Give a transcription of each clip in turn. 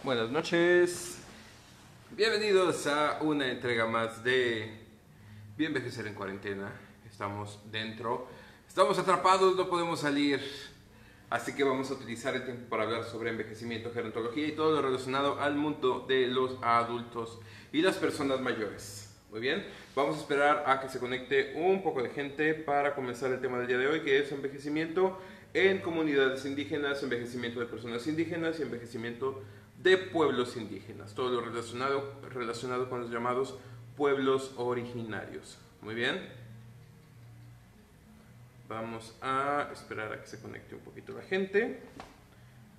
Buenas noches, bienvenidos a una entrega más de Bien Envejecer en Cuarentena. Estamos dentro, estamos atrapados, no podemos salir, así que vamos a utilizar el tiempo para hablar sobre envejecimiento, gerontología y todo lo relacionado al mundo de los adultos y las personas mayores. Muy bien, vamos a esperar a que se conecte un poco de gente para comenzar el tema del día de hoy, que es envejecimiento en comunidades indígenas, envejecimiento de personas indígenas y envejecimiento de pueblos indígenas, todo lo relacionado con los llamados pueblos originarios. Muy bien, vamos a esperar a que se conecte un poquito la gente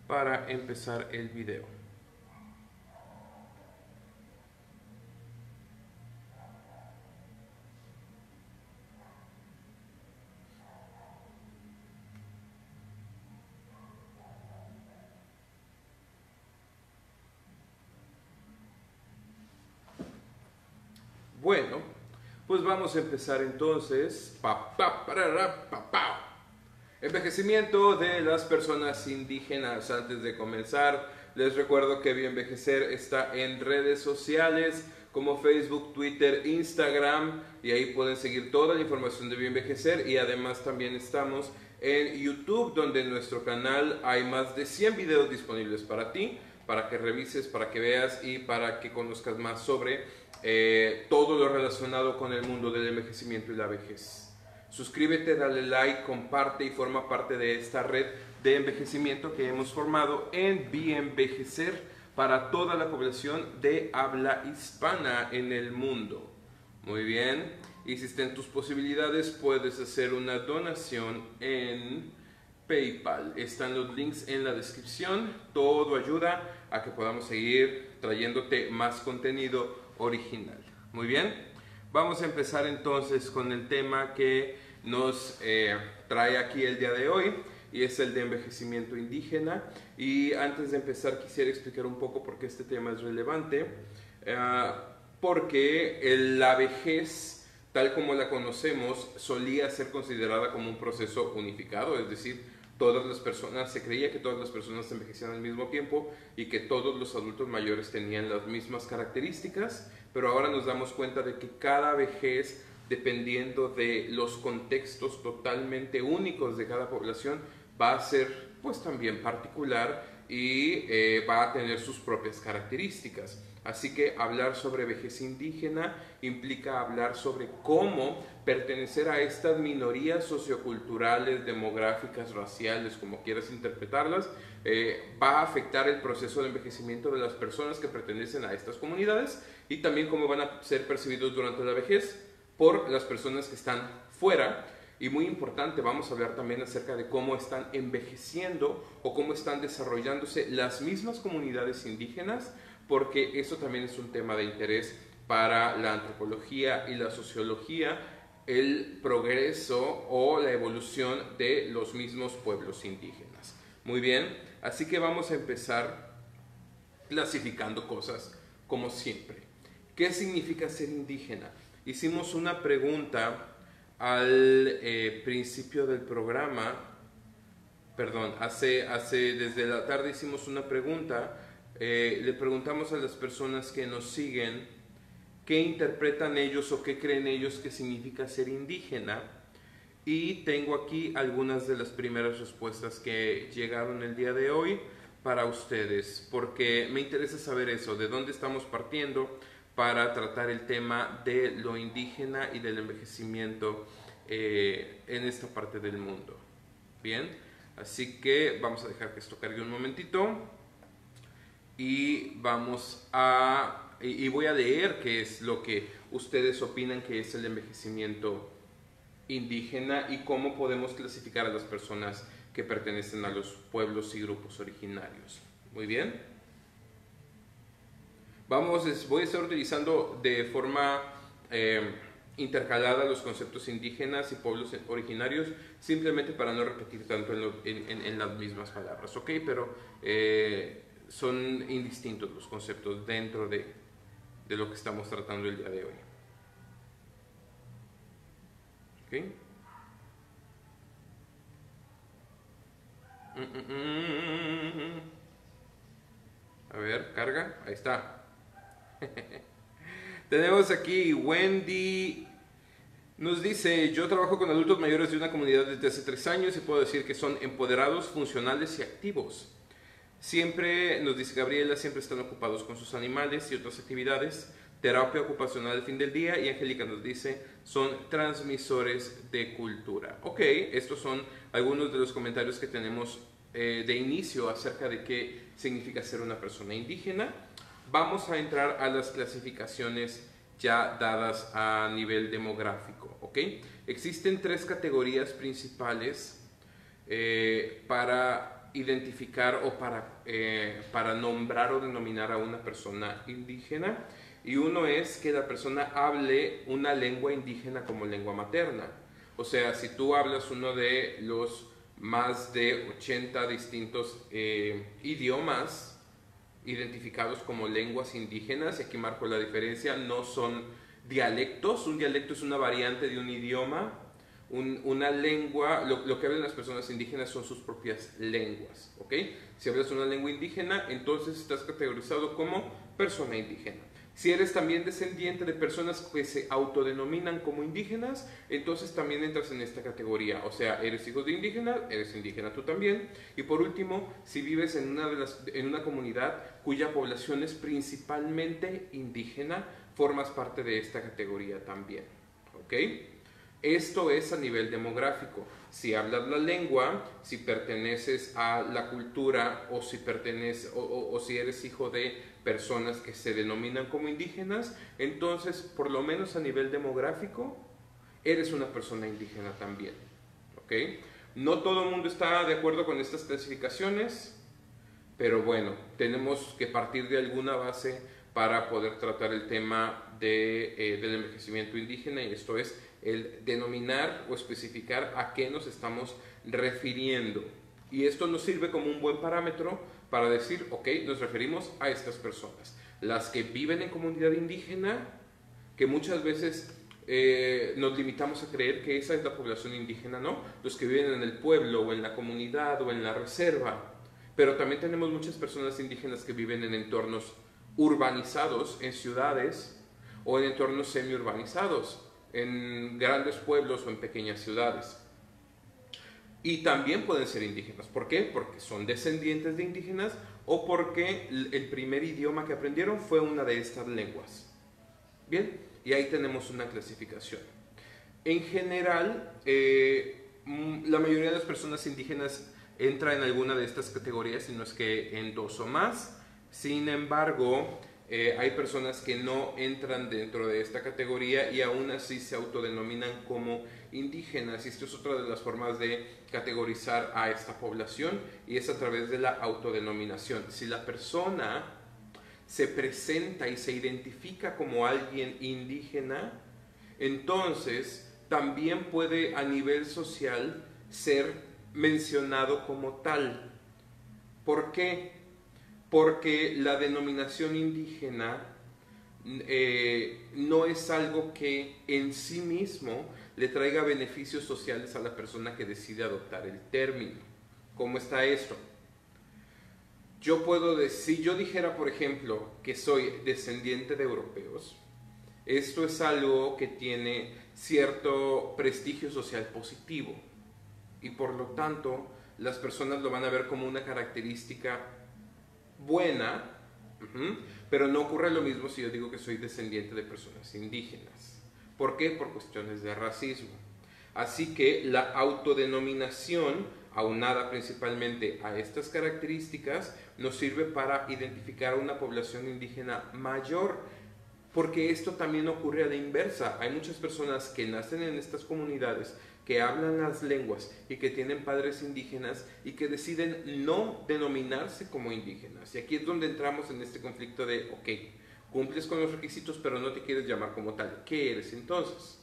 para empezar el video. Bueno, pues vamos a empezar entonces. Envejecimiento de las personas indígenas. Antes de comenzar, les recuerdo que Bioenvejecer está en redes sociales como Facebook, Twitter, Instagram, y ahí pueden seguir toda la información de Bioenvejecer. Y además también estamos en YouTube, donde en nuestro canal hay más de 100 videos disponibles para ti, para que revises, para que veas y para que conozcas más sobre todo lo relacionado con el mundo del envejecimiento y la vejez. Suscríbete, dale like, comparte y forma parte de esta red de envejecimiento que hemos formado en Bioenvejecer para toda la población de habla hispana en el mundo. Muy bien, y si está en tus posibilidades puedes hacer una donación en PayPal. Están los links en la descripción. Todo ayuda a que podamos seguir trayéndote más contenido original. Muy bien, vamos a empezar entonces con el tema que nos trae aquí el día de hoy, y es el de envejecimiento indígena. Y antes de empezar quisiera explicar un poco por qué este tema es relevante, porque la vejez, tal como la conocemos, solía ser considerada como un proceso unificado, es decir, se creía que todas las personas envejecían al mismo tiempo y que todos los adultos mayores tenían las mismas características, pero ahora nos damos cuenta de que cada vejez, dependiendo de los contextos totalmente únicos de cada población, va a ser pues también particular y va a tener sus propias características. Así que hablar sobre vejez indígena implica hablar sobre cómo pertenecer a estas minorías socioculturales, demográficas, raciales, como quieras interpretarlas, va a afectar el proceso de envejecimiento de las personas que pertenecen a estas comunidades, y también cómo van a ser percibidos durante la vejez por las personas que están fuera. Y muy importante, vamos a hablar también acerca de cómo están envejeciendo o cómo están desarrollándose las mismas comunidades indígenas, porque eso también es un tema de interés para la antropología y la sociología, el progreso o la evolución de los mismos pueblos indígenas. Muy bien, así que vamos a empezar clasificando cosas como siempre. ¿Qué significa ser indígena? Hicimos una pregunta al principio del programa, perdón, desde la tarde hicimos una pregunta. Le preguntamos a las personas que nos siguen qué interpretan ellos o qué creen ellos que significa ser indígena, y tengo aquí algunas de las primeras respuestas que llegaron el día de hoy para ustedes, porque me interesa saber eso, de dónde estamos partiendo para tratar el tema de lo indígena y del envejecimiento en esta parte del mundo. Bien, así que vamos a dejar que esto cargue un momentito y voy a leer qué es lo que ustedes opinan que es el envejecimiento indígena y cómo podemos clasificar a las personas que pertenecen a los pueblos y grupos originarios. Muy bien, voy a estar utilizando de forma intercalada los conceptos indígenas y pueblos originarios, simplemente para no repetir tanto en las mismas palabras, ¿ok? Pero son indistintos los conceptos dentro de lo que estamos tratando el día de hoy. ¿Ok? A ver, carga. Ahí está. Tenemos aquí Wendy. Nos dice, yo trabajo con adultos mayores de una comunidad desde hace 3 años y puedo decir que son empoderados, funcionales y activos. Siempre, nos dice Gabriela, siempre están ocupados con sus animales y otras actividades, terapia ocupacional al fin del día, y Angélica nos dice, son transmisores de cultura. Ok, estos son algunos de los comentarios que tenemos de inicio acerca de qué significa ser una persona indígena. Vamos a entrar a las clasificaciones ya dadas a nivel demográfico, ¿ok? Existen 3 categorías principales para identificar o para nombrar o denominar a una persona indígena, y uno es que la persona hable una lengua indígena como lengua materna. O sea, si tú hablas uno de los más de 80 distintos idiomas identificados como lenguas indígenas, y aquí marco la diferencia, no son dialectos. Un dialecto es una variante de un idioma. Una lengua, lo que hablan las personas indígenas son sus propias lenguas, ¿ok? Si hablas una lengua indígena, entonces estás categorizado como persona indígena. Si eres también descendiente de personas que se autodenominan como indígenas, entonces también entras en esta categoría. O sea, eres hijo de indígena, eres indígena tú también. Y por último, si vives en una comunidad cuya población es principalmente indígena, formas parte de esta categoría también, ¿ok? Esto es a nivel demográfico. Si hablas la lengua, si perteneces a la cultura o si eres hijo de personas que se denominan como indígenas, entonces por lo menos a nivel demográfico eres una persona indígena también, ¿ok? No todo el mundo está de acuerdo con estas clasificaciones, pero bueno, tenemos que partir de alguna base para poder tratar el tema del envejecimiento indígena, y esto es el denominar o especificar a qué nos estamos refiriendo. Y esto nos sirve como un buen parámetro para decir, ok, nos referimos a estas personas. Las que viven en comunidad indígena, que muchas veces nos limitamos a creer que esa es la población indígena, ¿no? Los que viven en el pueblo o en la comunidad o en la reserva. Pero también tenemos muchas personas indígenas que viven en entornos urbanizados, en ciudades, o en entornos semi-urbanizados, en grandes pueblos o en pequeñas ciudades. Y también pueden ser indígenas. ¿Por qué? Porque son descendientes de indígenas o porque el primer idioma que aprendieron fue una de estas lenguas. Bien, y ahí tenemos una clasificación. En general, la mayoría de las personas indígenas entra en alguna de estas categorías, si no es que en 2 o más. Sin embargo, hay personas que no entran dentro de esta categoría y aún así se autodenominan como indígenas. Y esto es otra de las formas de categorizar a esta población, y es a través de la autodenominación. Si la persona se presenta y se identifica como alguien indígena, entonces también puede a nivel social ser mencionado como tal. ¿Por qué? Porque la denominación indígena no es algo que en sí mismo le traiga beneficios sociales a la persona que decide adoptar el término. ¿Cómo está esto? Yo puedo decir, si yo dijera, por ejemplo, que soy descendiente de europeos, esto es algo que tiene cierto prestigio social positivo, y por lo tanto las personas lo van a ver como una característica buena, pero no ocurre lo mismo si yo digo que soy descendiente de personas indígenas. ¿Por qué? Por cuestiones de racismo. Así que la autodenominación, aunada principalmente a estas características, nos sirve para identificar a una población indígena mayor, porque esto también ocurre a la inversa. Hay muchas personas que nacen en estas comunidades, que hablan las lenguas y que tienen padres indígenas y que deciden no denominarse como indígenas. Y aquí es donde entramos en este conflicto de, ok, cumples con los requisitos pero no te quieres llamar como tal. ¿Qué eres entonces?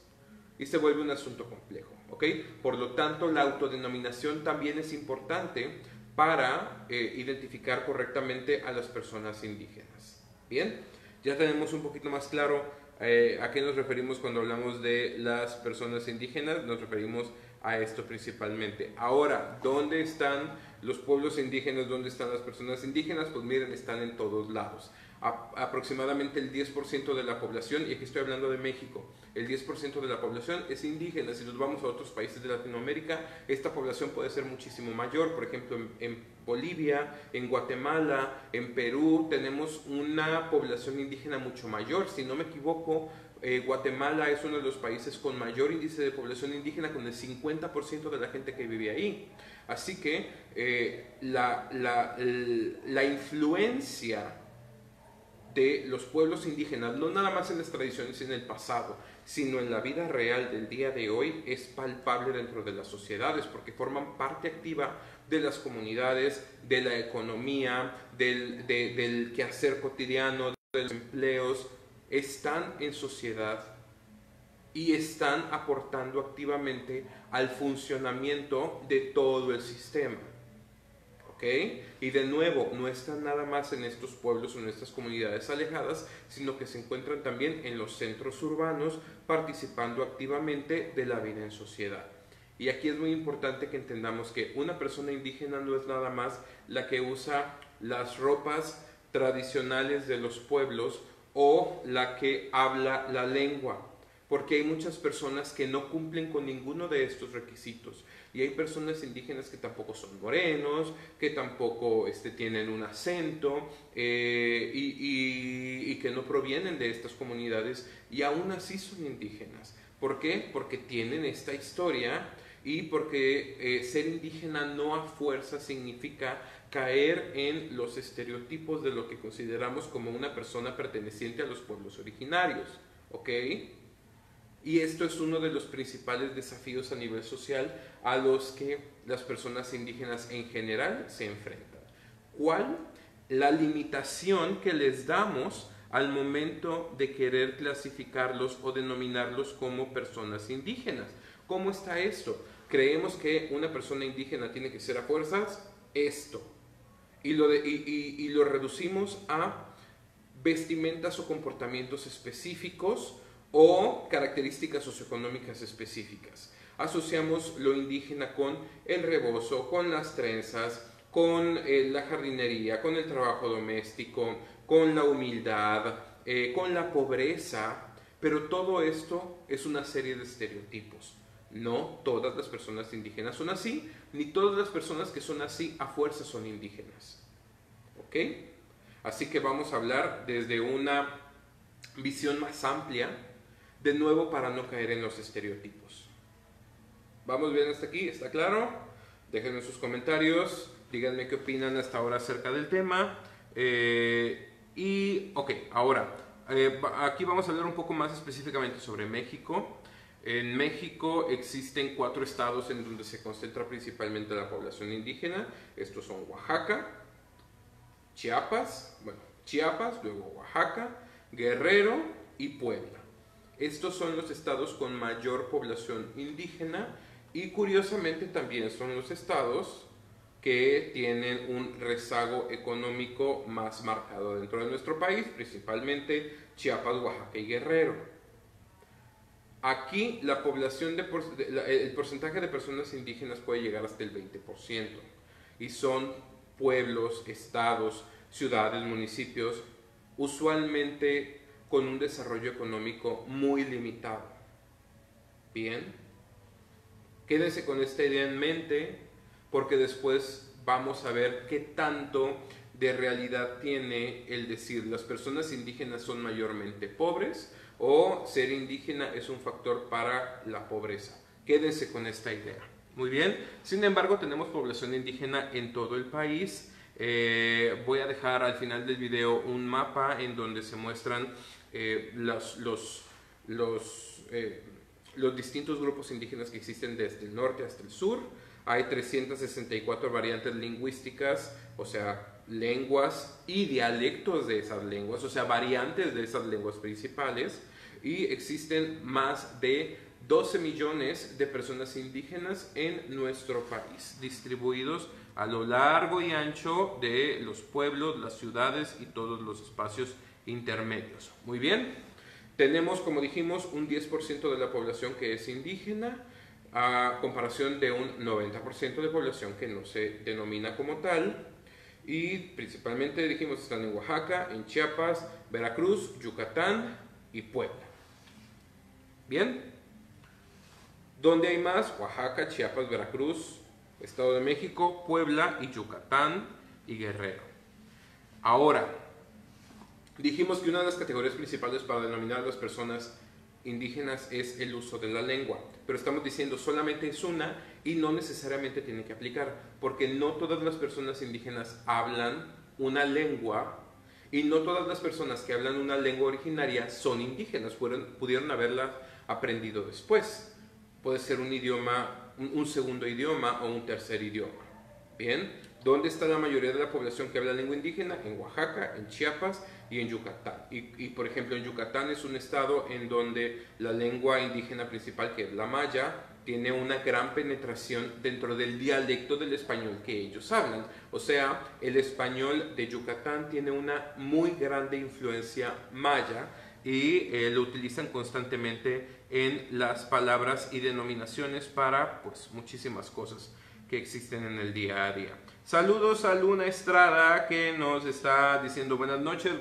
Y se vuelve un asunto complejo, ¿ok? Por lo tanto, la autodenominación también es importante para identificar correctamente a las personas indígenas. Bien, ya tenemos un poquito más claro a qué nos referimos cuando hablamos de las personas indígenas. Nos referimos a esto principalmente. Ahora, ¿dónde están Los pueblos indígenas, ¿dónde están las personas indígenas? Pues miren, están en todos lados. Aproximadamente el 10% de la población, y aquí estoy hablando de México, el 10% de la población es indígena. Si nos vamos a otros países de Latinoamérica, esta población puede ser muchísimo mayor. Por ejemplo, en Bolivia, en Guatemala, en Perú, tenemos una población indígena mucho mayor. Si no me equivoco, Guatemala es uno de los países con mayor índice de población indígena, con el 50% de la gente que vive ahí. Así que la influencia de los pueblos indígenas, no nada más en las tradiciones en el pasado, sino en la vida real del día de hoy, es palpable dentro de las sociedades, porque forman parte activa de las comunidades, de la economía, del quehacer cotidiano, de los empleos. Están en sociedad y están aportando activamente al funcionamiento de todo el sistema. ¿Ok? Y de nuevo, no están nada más en estos pueblos o en estas comunidades alejadas, sino que se encuentran también en los centros urbanos, participando activamente de la vida en sociedad. Y aquí es muy importante que entendamos que una persona indígena no es nada más la que usa las ropas tradicionales de los pueblos o la que habla la lengua, porque hay muchas personas que no cumplen con ninguno de estos requisitos. Y hay personas indígenas que tampoco son morenos, que tampoco tienen un acento y que no provienen de estas comunidades y aún así son indígenas. ¿Por qué? Porque tienen esta historia y porque ser indígena no a fuerza significa caer en los estereotipos de lo que consideramos como una persona perteneciente a los pueblos originarios. ¿Ok? Y esto es uno de los principales desafíos a nivel social a los que las personas indígenas en general se enfrentan. ¿Cuál? La limitación que les damos al momento de querer clasificarlos o denominarlos como personas indígenas. ¿Cómo está esto? Creemos que una persona indígena tiene que ser a fuerzas esto. Y lo reducimos a vestimentas o comportamientos específicos o características socioeconómicas específicas. Asociamos lo indígena con el rebozo, con las trenzas, con la jardinería, con el trabajo doméstico, con la humildad, con la pobreza, pero todo esto es una serie de estereotipos. No todas las personas indígenas son así, ni todas las personas que son así a fuerza son indígenas. ¿Ok? Así que vamos a hablar desde una visión más amplia, de nuevo para no caer en los estereotipos. ¿Vamos bien hasta aquí? ¿Está claro? Déjenme sus comentarios, díganme qué opinan hasta ahora acerca del tema. Ok, ahora, aquí vamos a hablar un poco más específicamente sobre México. En México existen 4 estados en donde se concentra principalmente la población indígena. Estos son Oaxaca, Chiapas, luego Oaxaca, Guerrero y Puebla. Estos son los estados con mayor población indígena y curiosamente también son los estados que tienen un rezago económico más marcado dentro de nuestro país, principalmente Chiapas, Oaxaca y Guerrero. Aquí la población el porcentaje de personas indígenas puede llegar hasta el 20% y son pueblos, estados, ciudades, municipios, usualmente con un desarrollo económico muy limitado. Bien, quédense con esta idea en mente porque después vamos a ver qué tanto de realidad tiene el decir las personas indígenas son mayormente pobres o ser indígena es un factor para la pobreza. Quédense con esta idea. Muy bien, sin embargo tenemos población indígena en todo el país. Voy a dejar al final del video un mapa en donde se muestran los distintos grupos indígenas que existen desde el norte hasta el sur. Hay 364 variantes lingüísticas, o sea, lenguas y dialectos de esas lenguas, o sea, variantes de esas lenguas principales, y existen más de 12 millones de personas indígenas en nuestro país, distribuidos a lo largo y ancho de los pueblos, las ciudades y todos los espacios intermedios. Muy bien, tenemos, como dijimos, un 10% de la población que es indígena. a comparación de un 90% de población que no se denomina como tal. Y principalmente dijimos están en Oaxaca, en Chiapas, Veracruz, Yucatán y Puebla. Bien, ¿dónde hay más? Oaxaca, Chiapas, Veracruz, Estado de México, Puebla y Yucatán y Guerrero. Ahora, dijimos que una de las categorías principales para denominar a las personas indígenas es el uso de la lengua, pero estamos diciendo solamente es una y no necesariamente tiene que aplicar, porque no todas las personas indígenas hablan una lengua y no todas las personas que hablan una lengua originaria son indígenas, pudieron haberla aprendido después. Puede ser un idioma, un segundo idioma o un tercer idioma. Bien, ¿dónde está la mayoría de la población que habla lengua indígena? En Oaxaca, en Chiapas y en Yucatán. Y por ejemplo, en Yucatán es un estado en donde la lengua indígena principal, que es la maya, tiene una gran penetración dentro del dialecto del español que ellos hablan. O sea, el español de Yucatán tiene una muy grande influencia maya y lo utilizan constantemente en las palabras y denominaciones para pues muchísimas cosas que existen en el día a día. Saludos a Luna Estrada que nos está diciendo buenas noches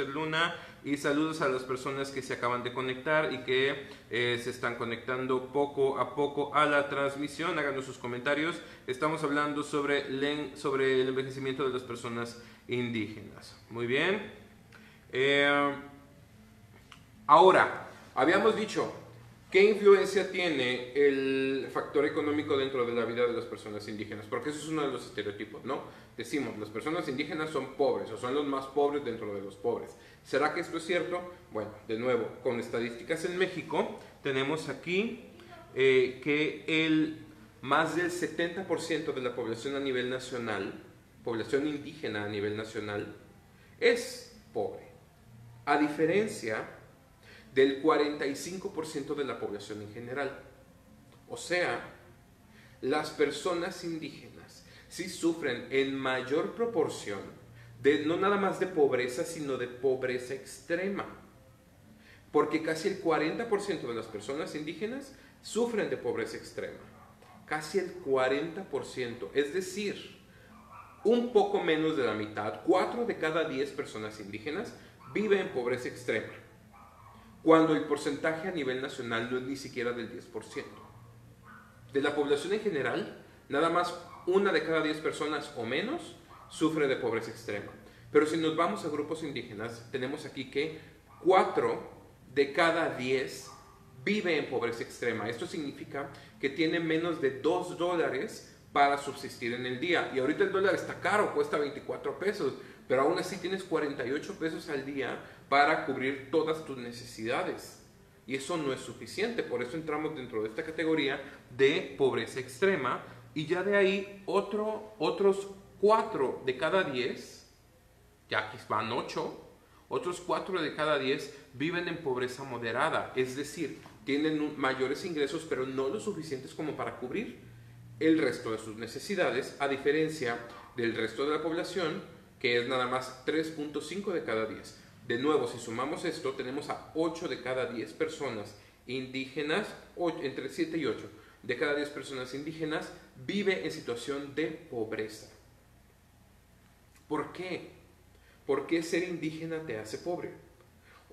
Luna, y saludos a las personas que se acaban de conectar y que se están conectando poco a poco a la transmisión. Háganos sus comentarios. Estamos hablando sobre el envejecimiento de las personas indígenas. Muy bien. Ahora, habíamos dicho, ¿qué influencia tiene el factor económico dentro de la vida de las personas indígenas? Porque eso es uno de los estereotipos, ¿no? Decimos, las personas indígenas son pobres o son los más pobres dentro de los pobres. ¿Será que esto es cierto? Bueno, de nuevo, con estadísticas en México, tenemos aquí que más del 70% de la población a nivel nacional, población indígena a nivel nacional, es pobre. A diferencia del 45% de la población en general. O sea, las personas indígenas sí sufren en mayor proporción no nada más de pobreza, sino de pobreza extrema. Porque casi el 40% de las personas indígenas sufren de pobreza extrema. Casi el 40%, es decir, un poco menos de la mitad, 4 de cada 10 personas indígenas viven en pobreza extrema, cuando el porcentaje a nivel nacional no es ni siquiera del 10%. De la población en general, nada más 1 de cada 10 personas o menos sufre de pobreza extrema. Pero si nos vamos a grupos indígenas, tenemos aquí que 4 de cada 10 vive en pobreza extrema. Esto significa que tiene menos de $2 para subsistir en el día. Y ahorita el dólar está caro, cuesta 24 pesos, pero aún así tienes 48 pesos al día para cubrir todas tus necesidades. Y eso no es suficiente, por eso entramos dentro de esta categoría de pobreza extrema. Y ya de ahí otros 4 de cada 10, ya aquí van 8, otros 4 de cada 10 viven en pobreza moderada, es decir, tienen mayores ingresos, pero no lo suficientes como para cubrir el resto de sus necesidades, a diferencia del resto de la población, que es nada más 3.5 de cada 10. De nuevo, si sumamos esto, tenemos a 8 de cada 10 personas indígenas, entre 7 y 8 de cada 10 personas indígenas vive en situación de pobreza. ¿Por qué? ¿Por qué ser indígena te hace pobre?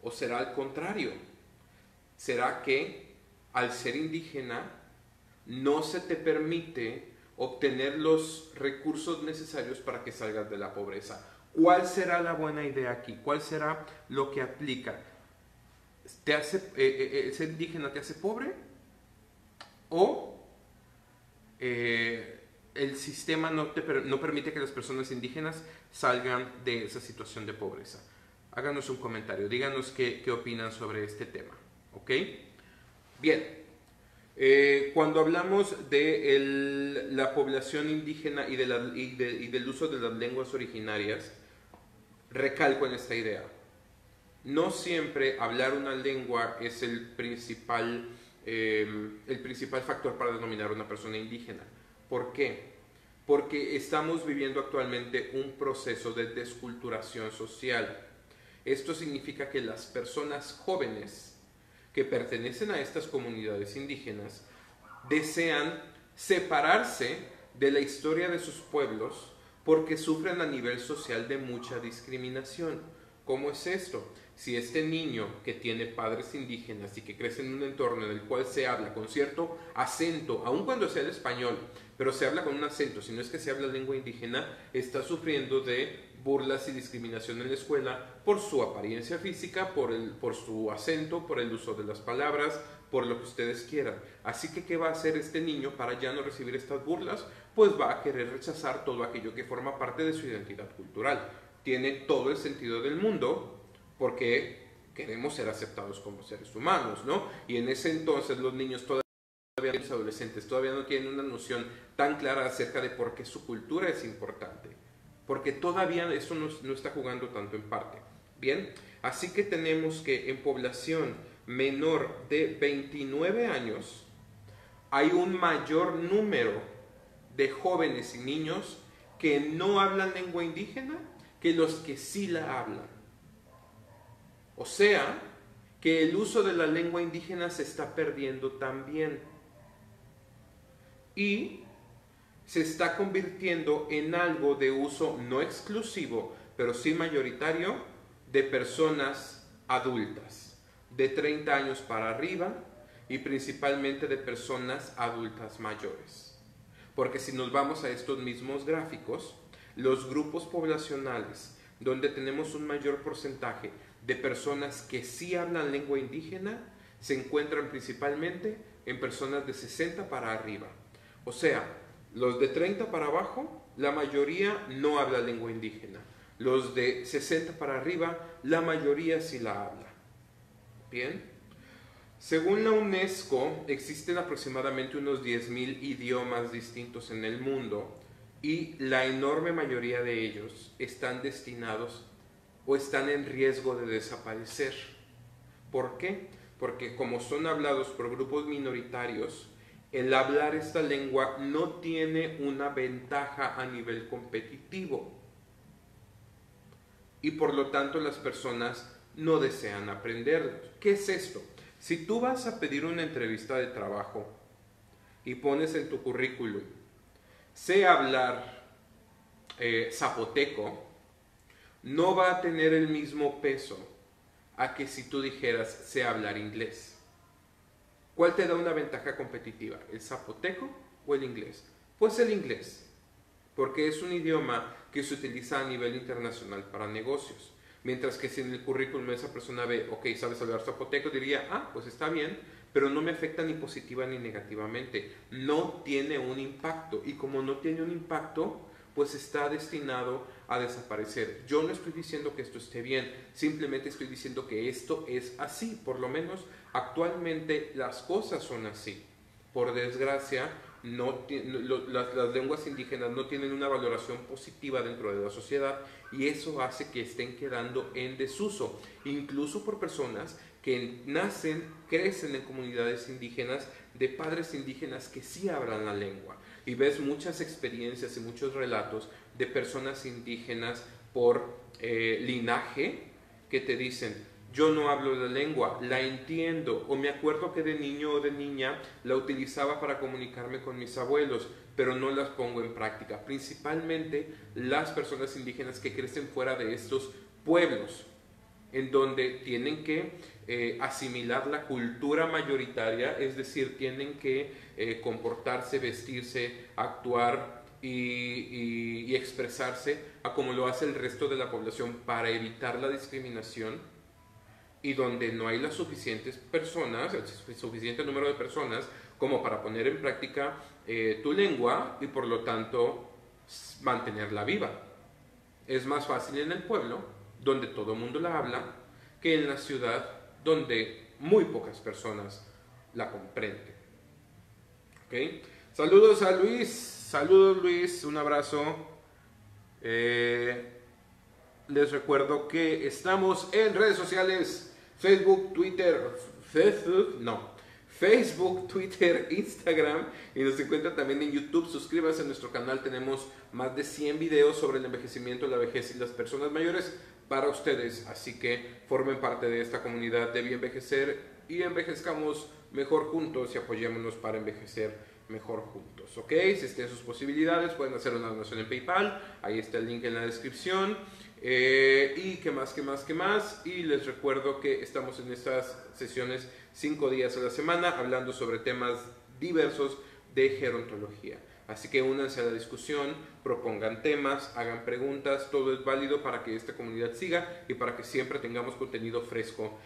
¿O será al contrario? ¿Será que al ser indígena no se te permite obtener los recursos necesarios para que salgas de la pobreza? ¿Cuál será la buena idea aquí? ¿Cuál será lo que aplica? ¿Ser indígena te hace pobre? ¿O el sistema no permite que las personas indígenas salgan de esa situación de pobreza? Háganos un comentario, díganos qué opinan sobre este tema. ¿Ok? Bien. Cuando hablamos de la población indígena y del uso de las lenguas originarias, recalco en esta idea. No siempre hablar una lengua es el principal factor para denominar a una persona indígena. ¿Por qué? Porque estamos viviendo actualmente un proceso de desculturación social. Esto significa que las personas jóvenes que pertenecen a estas comunidades indígenas desean separarse de la historia de sus pueblos porque sufren a nivel social de mucha discriminación. ¿Cómo es esto? Si este niño que tiene padres indígenas y que crece en un entorno en el cual se habla con cierto acento, aun cuando sea el español, pero se habla con un acento, si no es que se habla lengua indígena, está sufriendo de burlas y discriminación en la escuela por su apariencia física, por su acento, por el uso de las palabras, por lo que ustedes quieran. Así que, ¿qué va a hacer este niño para ya no recibir estas burlas? Pues va a querer rechazar todo aquello que forma parte de su identidad cultural. Tiene todo el sentido del mundo porque queremos ser aceptados como seres humanos, ¿no? Y en ese entonces los niños todavía, los adolescentes, todavía no tienen una noción tan clara acerca de por qué su cultura es importante. Porque todavía eso no está jugando tanto en parte. Bien, así que tenemos que en población menor de 29 años hay un mayor número de jóvenes y niños que no hablan lengua indígena que los que sí la hablan. O sea, que el uso de la lengua indígena se está perdiendo también. Y se está convirtiendo en algo de uso no exclusivo, pero sí mayoritario, de personas adultas, de 30 años para arriba y principalmente de personas adultas mayores. Porque si nos vamos a estos mismos gráficos, los grupos poblacionales donde tenemos un mayor porcentaje de personas que sí hablan lengua indígena se encuentran principalmente en personas de 60 para arriba. O sea, los de 30 para abajo, la mayoría no habla lengua indígena. Los de 60 para arriba, la mayoría sí la habla. Bien. Según la UNESCO, existen aproximadamente unos 10,000 idiomas distintos en el mundo y la enorme mayoría de ellos están destinados o están en riesgo de desaparecer. ¿Por qué? Porque como son hablados por grupos minoritarios, el hablar esta lengua no tiene una ventaja a nivel competitivo y por lo tanto las personas no desean aprenderlo. ¿Qué es esto? Si tú vas a pedir una entrevista de trabajo y pones en tu currículum, sé hablar zapoteco, no va a tener el mismo peso a que si tú dijeras sé hablar inglés. ¿Cuál te da una ventaja competitiva? ¿El zapoteco o el inglés? Pues el inglés, porque es un idioma que se utiliza a nivel internacional para negocios. Mientras que si en el currículum esa persona ve, ok, sabes hablar zapoteco, diría, ah, pues está bien, pero no me afecta ni positiva ni negativamente. No tiene un impacto, y como no tiene un impacto, pues está destinado a desaparecer. Yo no estoy diciendo que esto esté bien, simplemente estoy diciendo que esto es así, por lo menos actualmente las cosas son así. Por desgracia, las lenguas indígenas no tienen una valoración positiva dentro de la sociedad y eso hace que estén quedando en desuso, incluso por personas que nacen, crecen en comunidades indígenas, de padres indígenas que sí hablan la lengua. Y ves muchas experiencias y muchos relatos de personas indígenas por linaje que te dicen, yo no hablo la lengua, la entiendo, o me acuerdo que de niño o de niña la utilizaba para comunicarme con mis abuelos, pero no las pongo en práctica. Principalmente las personas indígenas que crecen fuera de estos pueblos, en donde tienen que asimilar la cultura mayoritaria, es decir, tienen que comportarse, vestirse, actuar y expresarse a como lo hace el resto de la población para evitar la discriminación, y donde no hay las suficientes personas, el suficiente número de personas como para poner en práctica tu lengua y por lo tanto mantenerla viva. Es más fácil en el pueblo, donde todo el mundo la habla, que en la ciudad, donde muy pocas personas la comprenden. ¿Okay? Saludos a Luis, saludos Luis, un abrazo. Les recuerdo que estamos en redes sociales, Facebook, Twitter, Instagram, y nos encuentran también en YouTube. Suscríbanse a nuestro canal, tenemos más de 100 videos sobre el envejecimiento, la vejez y las personas mayores para ustedes, así que formen parte de esta comunidad de Bien Envejecer y envejezcamos mejor juntos y apoyémonos para envejecer mejor juntos, ¿ok? Si estén sus posibilidades, pueden hacer una donación en PayPal, ahí está el link en la descripción. Y qué más. Y les recuerdo que estamos en estas sesiones 5 días a la semana hablando sobre temas diversos de gerontología. Así que únanse a la discusión, propongan temas, hagan preguntas, todo es válido para que esta comunidad siga y para que siempre tengamos contenido fresco,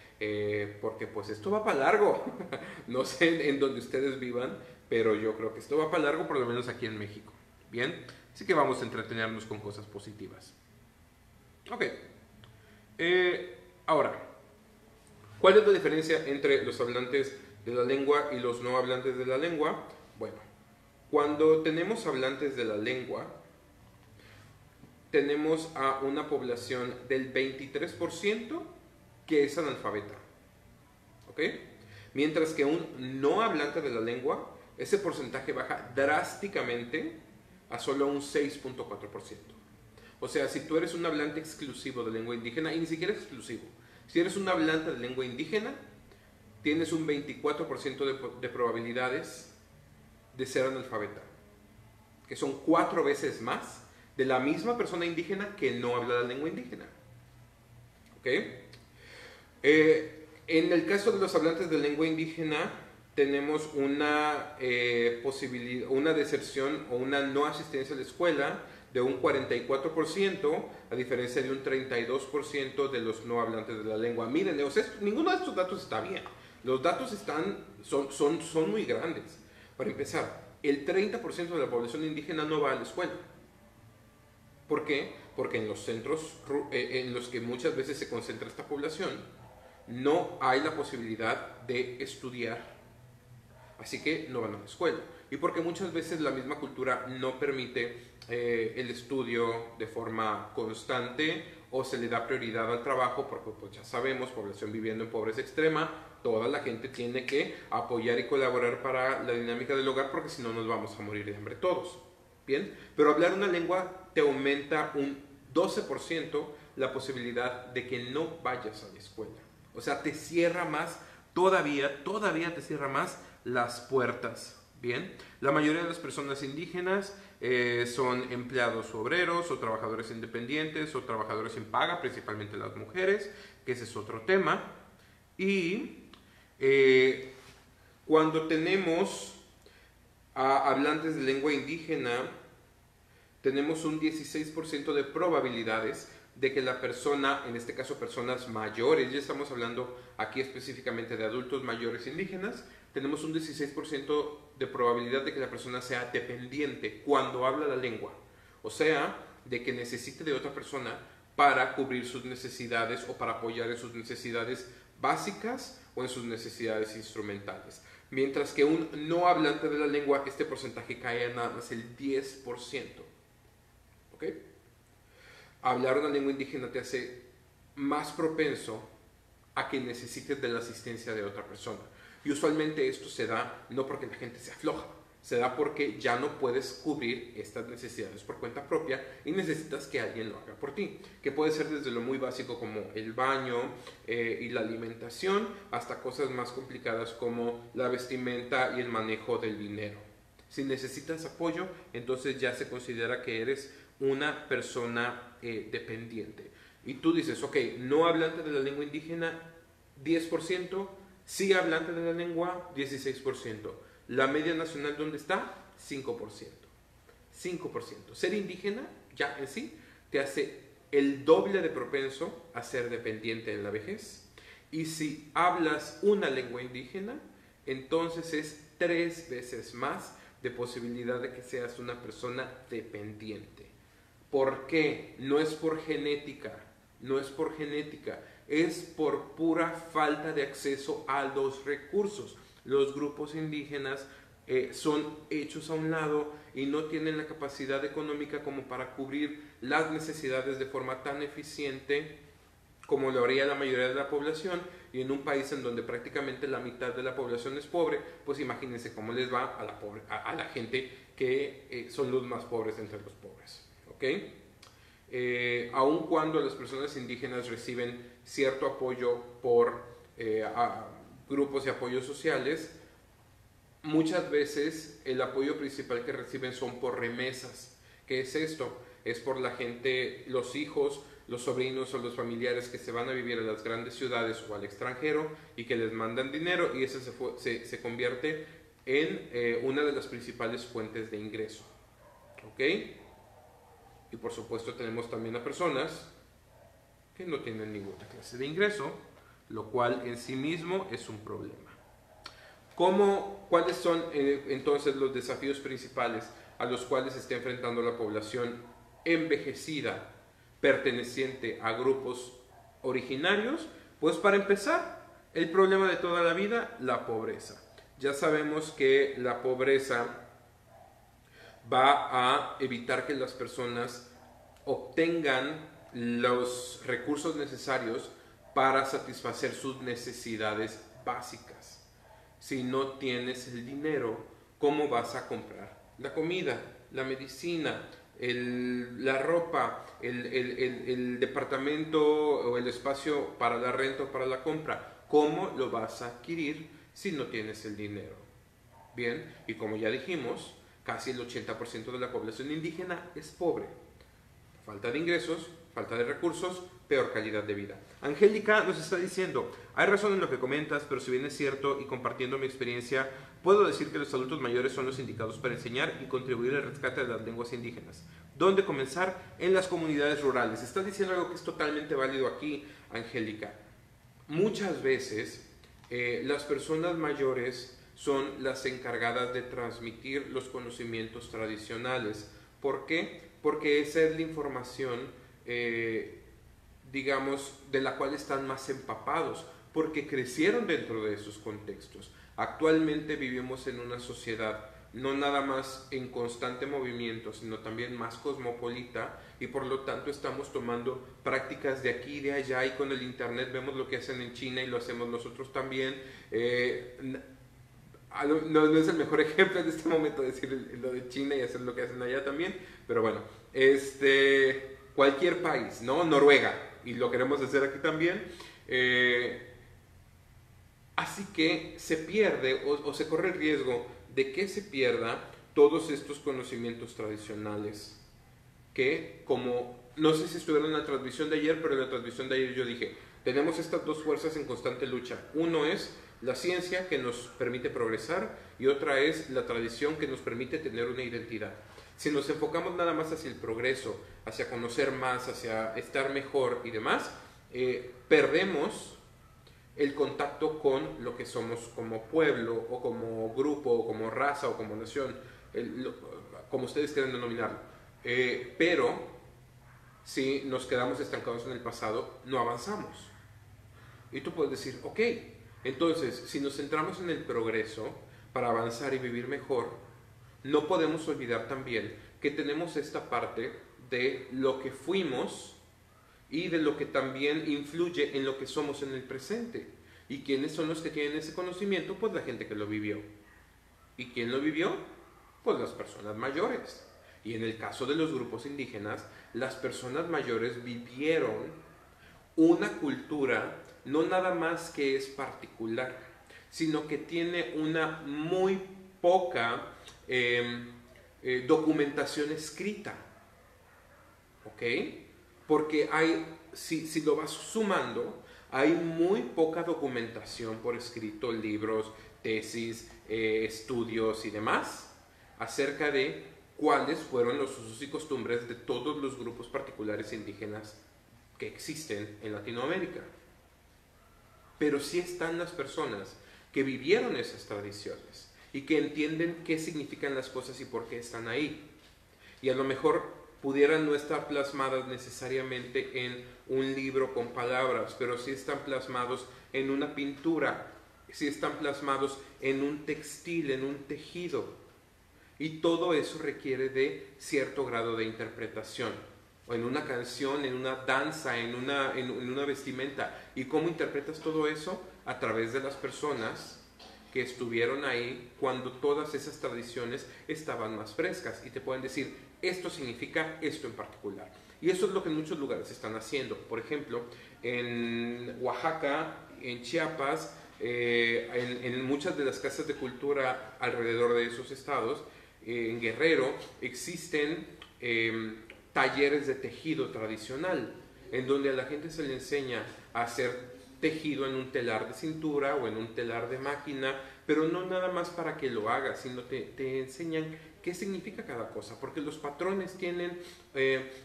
porque pues esto va para largo. No sé en donde ustedes vivan, pero yo creo que esto va para largo, por lo menos aquí en México. Bien, así que vamos a entretenernos con cosas positivas. Ok, ahora, ¿cuál es la diferencia entre los hablantes de la lengua y los no hablantes de la lengua? Bueno, cuando tenemos hablantes de la lengua, tenemos a una población del 23% que es analfabeta, ¿ok? Mientras que un no hablante de la lengua, ese porcentaje baja drásticamente a solo un 6.4%. O sea, si tú eres un hablante exclusivo de lengua indígena, y ni siquiera exclusivo, si eres un hablante de lengua indígena, tienes un 24% de probabilidades de ser analfabeta, que son 4 veces más de la misma persona indígena que no habla la lengua indígena. ¿Ok? En el caso de los hablantes de lengua indígena, tenemos una posibilidad, una deserción o una no asistencia a la escuela de un 44%, a diferencia de un 32% de los no hablantes de la lengua. Miren, o sea, ninguno de estos datos está bien. Los datos son muy grandes. Para empezar, el 30% de la población indígena no va a la escuela. ¿Por qué? Porque en los centros en los que muchas veces se concentra esta población, no hay la posibilidad de estudiar. Así que no van a la escuela. Y porque muchas veces la misma cultura no permite el estudio de forma constante o se le da prioridad al trabajo, porque pues ya sabemos, población viviendo en pobreza extrema, toda la gente tiene que apoyar y colaborar para la dinámica del hogar, porque si no nos vamos a morir de hambre todos. Bien, pero hablar una lengua te aumenta un 12% la posibilidad de que no vayas a la escuela. O sea, te cierra más, todavía te cierra más las puertas. Bien, la mayoría de las personas indígenas son empleados obreros o trabajadores independientes o trabajadores en paga, principalmente las mujeres, que ese es otro tema. Y cuando tenemos a hablantes de lengua indígena, tenemos un 16% de probabilidades de que la persona, en este caso personas mayores, ya estamos hablando aquí específicamente de adultos mayores indígenas, tenemos un 16% de probabilidad de que la persona sea dependiente cuando habla la lengua. O sea, de que necesite de otra persona para cubrir sus necesidades o para apoyar en sus necesidades básicas o en sus necesidades instrumentales. Mientras que un no hablante de la lengua, este porcentaje cae a nada más el 10%. ¿Ok? Hablar una lengua indígena te hace más propenso a que necesites de la asistencia de otra persona. Y usualmente esto se da no porque la gente se afloja, se da porque ya no puedes cubrir estas necesidades por cuenta propia y necesitas que alguien lo haga por ti, que puede ser desde lo muy básico como el baño y la alimentación, hasta cosas más complicadas como la vestimenta y el manejo del dinero. Si necesitas apoyo, entonces ya se considera que eres una persona dependiente. Y tú dices, ok, no hablante de la lengua indígena, 10%, sí hablante de la lengua, 16%. La media nacional, ¿dónde está? 5%. 5%. Ser indígena, ya en sí, te hace el doble de propenso a ser dependiente en la vejez. Y si hablas una lengua indígena, entonces es 3 veces más de posibilidad de que seas una persona dependiente. ¿Por qué? No es por genética, no es por genética, es por pura falta de acceso a los recursos. Los grupos indígenas son hechos a un lado y no tienen la capacidad económica como para cubrir las necesidades de forma tan eficiente como lo haría la mayoría de la población, y en un país en donde prácticamente la mitad de la población es pobre, pues imagínense cómo les va a la gente que son los más pobres entre los pobres. ¿Okay? Aun cuando las personas indígenas reciben cierto apoyo grupos de apoyo sociales, muchas veces el apoyo principal que reciben son por remesas. ¿Qué es esto? Es por la gente, los hijos, los sobrinos o los familiares que se van a vivir a las grandes ciudades o al extranjero y que les mandan dinero, y eso se convierte en una de las principales fuentes de ingreso. ¿Ok? Y por supuesto tenemos también a personas que no tienen ninguna clase de ingreso, lo cual en sí mismo es un problema. ¿Cuáles son entonces los desafíos principales a los cuales se está enfrentando la población envejecida perteneciente a grupos originarios? Pues para empezar, el problema de toda la vida, la pobreza. Ya sabemos que la pobreza va a evitar que las personas obtengan los recursos necesarios para satisfacer sus necesidades básicas. Si no tienes el dinero, ¿cómo vas a comprar la comida, la medicina, la ropa, el departamento o el espacio para la renta o para la compra? ¿Cómo lo vas a adquirir si no tienes el dinero? Bien, y como ya dijimos, casi el 80% de la población indígena es pobre. Falta de ingresos, falta de recursos, peor calidad de vida. Angélica nos está diciendo, hay razón en lo que comentas, pero si bien es cierto y compartiendo mi experiencia, puedo decir que los adultos mayores son los indicados para enseñar y contribuir al rescate de las lenguas indígenas. ¿Dónde comenzar? En las comunidades rurales. Estás diciendo algo que es totalmente válido aquí, Angélica. Muchas veces las personas mayores son las encargadas de transmitir los conocimientos tradicionales. ¿Por qué? Porque esa es la información, digamos, de la cual están más empapados, porque crecieron dentro de esos contextos. Actualmente vivimos en una sociedad no nada más en constante movimiento, sino también más cosmopolita, y por lo tanto estamos tomando prácticas de aquí y de allá, y con el internet vemos lo que hacen en China y lo hacemos nosotros también. No es el mejor ejemplo en este momento decir lo de China y hacer lo que hacen allá también, pero bueno, cualquier país, ¿no? Noruega, y lo queremos hacer aquí también. Así que se pierde o se corre el riesgo de que se pierda todos estos conocimientos tradicionales que, como no sé si estuvieron en la transmisión de ayer, pero en la transmisión de ayer yo dije, tenemos estas dos fuerzas en constante lucha. Uno es la ciencia, que nos permite progresar, y otra es la tradición, que nos permite tener una identidad. Si nos enfocamos nada más hacia el progreso, hacia conocer más, hacia estar mejor y demás, perdemos el contacto con lo que somos como pueblo, o como grupo, o como raza, o como nación, como ustedes quieran denominarlo. Pero si nos quedamos estancados en el pasado, no avanzamos. Y tú puedes decir, ok, entonces, si nos centramos en el progreso para avanzar y vivir mejor, no podemos olvidar también que tenemos esta parte de lo que fuimos y de lo que también influye en lo que somos en el presente. ¿Y quiénes son los que tienen ese conocimiento? Pues la gente que lo vivió. ¿Y quién lo vivió? Pues las personas mayores. Y en el caso de los grupos indígenas, las personas mayores vivieron una cultura no nada más que es particular, sino que tiene una muy poca documentación escrita. ¿Ok? Porque si lo vas sumando, hay muy poca documentación por escrito, libros, tesis, estudios y demás, acerca de cuáles fueron los usos y costumbres de todos los grupos particulares indígenas que existen en Latinoamérica. Pero sí están las personas que vivieron esas tradiciones y que entienden qué significan las cosas y por qué están ahí. Y a lo mejor pudieran no estar plasmadas necesariamente en un libro con palabras, pero sí están plasmados en una pintura, sí están plasmados en un textil, en un tejido. Y todo eso requiere de cierto grado de interpretación, o en una canción, en una danza, en una vestimenta. ¿Y cómo interpretas todo eso? A través de las personas que estuvieron ahí cuando todas esas tradiciones estaban más frescas y te pueden decir, esto significa esto en particular. Y eso es lo que en muchos lugares están haciendo. Por ejemplo, en Oaxaca, en Chiapas, en muchas de las casas de cultura alrededor de esos estados, en Guerrero, existen talleres de tejido tradicional, en donde a la gente se le enseña a hacer tejido en un telar de cintura o en un telar de máquina, pero no nada más para que lo hagas, sino te enseñan qué significa cada cosa, porque los patrones tienen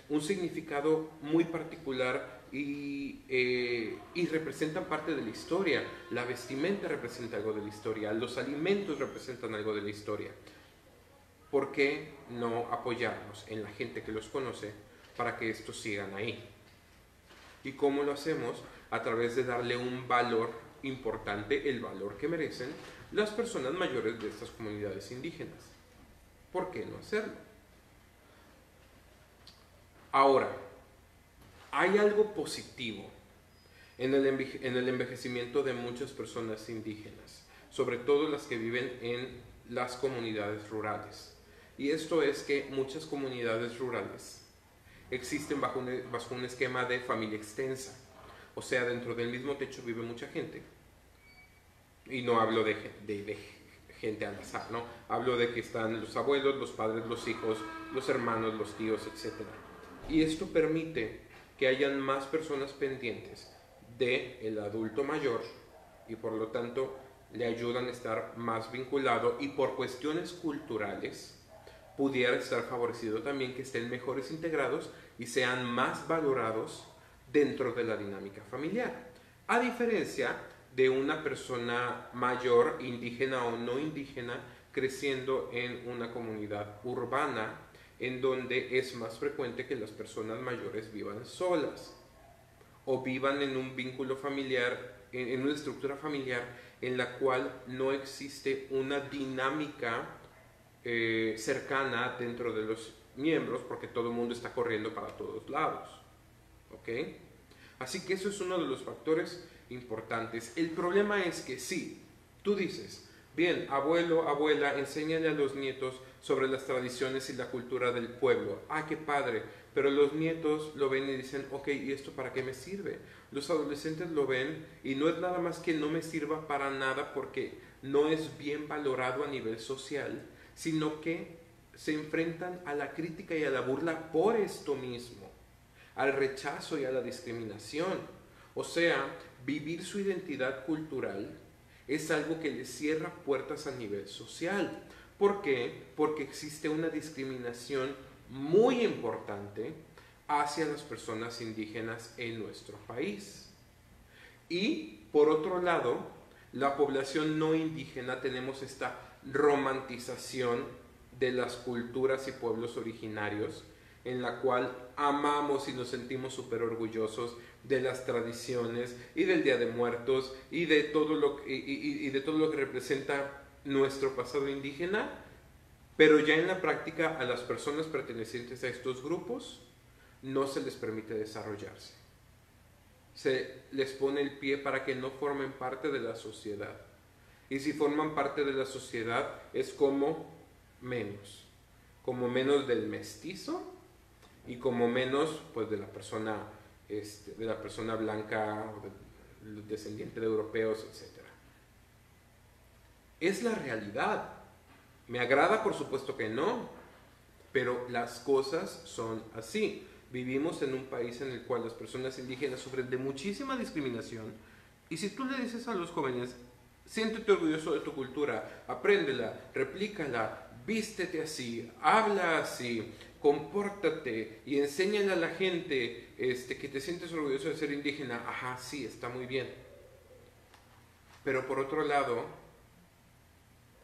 un significado muy particular y representan parte de la historia. La vestimenta representa algo de la historia, los alimentos representan algo de la historia. ¿Por qué no apoyarnos en la gente que los conoce para que estos sigan ahí? ¿Y cómo lo hacemos? A través de darle un valor importante, el valor que merecen las personas mayores de estas comunidades indígenas. ¿Por qué no hacerlo? Ahora, hay algo positivo en el envejecimiento de muchas personas indígenas, sobre todo las que viven en las comunidades rurales. Y esto es que muchas comunidades rurales existen bajo un esquema de familia extensa. O sea, dentro del mismo techo vive mucha gente. Y no hablo de gente al azar, ¿no? Hablo de que están los abuelos, los padres, los hijos, los hermanos, los tíos, etc. Y esto permite que hayan más personas pendientes del adulto mayor y por lo tanto le ayudan a estar más vinculado, y por cuestiones culturales pudiera estar favorecido también que estén mejores integrados y sean más valorados dentro de la dinámica familiar. A diferencia de una persona mayor, indígena o no indígena, creciendo en una comunidad urbana en donde es más frecuente que las personas mayores vivan solas o vivan en un vínculo familiar, en una estructura familiar en la cual no existe una dinámica cercana dentro de los miembros, porque todo el mundo está corriendo para todos lados. ¿Ok? Así que eso es uno de los factores importantes. El problema es que sí, tú dices, bien, abuelo, abuela, enséñale a los nietos sobre las tradiciones y la cultura del pueblo. ¡Ah, qué padre! Pero los nietos lo ven y dicen, ok, ¿y esto para qué me sirve? Los adolescentes lo ven y no es nada más que no me sirva para nada porque no es bien valorado a nivel social, sino que se enfrentan a la crítica y a la burla por esto mismo, al rechazo y a la discriminación. O sea, vivir su identidad cultural es algo que les cierra puertas a nivel social. ¿Por qué? Porque existe una discriminación muy importante hacia las personas indígenas en nuestro país. Y por otro lado, la población no indígena tenemos esta romantización de las culturas y pueblos originarios, en la cual amamos y nos sentimos súper orgullosos de las tradiciones y del Día de Muertos y de todo lo que representa nuestro pasado indígena, pero ya en la práctica a las personas pertenecientes a estos grupos no se les permite desarrollarse. Se les pone el pie para que no formen parte de la sociedad. Y si forman parte de la sociedad es como menos del mestizo y como menos pues de la persona blanca o descendiente de europeos, etc. Es la realidad. ¿Me agrada? Por supuesto que no, pero las cosas son así. Vivimos en un país en el cual las personas indígenas sufren de muchísima discriminación, y si tú le dices a los jóvenes, siéntete orgulloso de tu cultura, apréndela, replícala, vístete así, habla así, compórtate y enséñale a la gente que te sientes orgulloso de ser indígena, ajá, sí, está muy bien. Pero por otro lado,